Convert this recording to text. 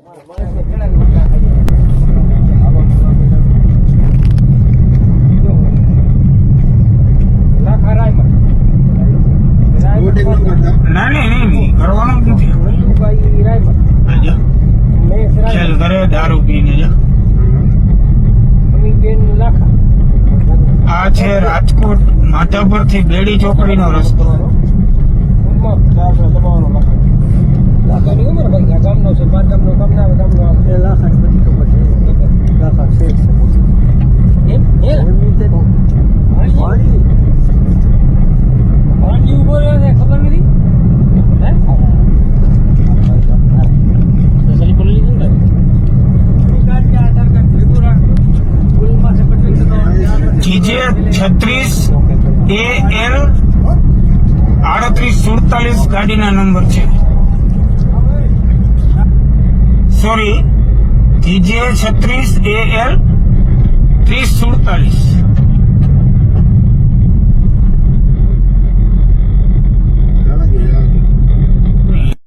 નહીં કરવાનું જ નથી. ખેલ કરે દારૂ પીને જા. આ છે રાજકોટ માધાપર થી બેડી ચોકડી નો રસ્તો. જીજે 36 AL 3847 ગાડીના નંબર છે. Sorry, GJ 36 AL 3047.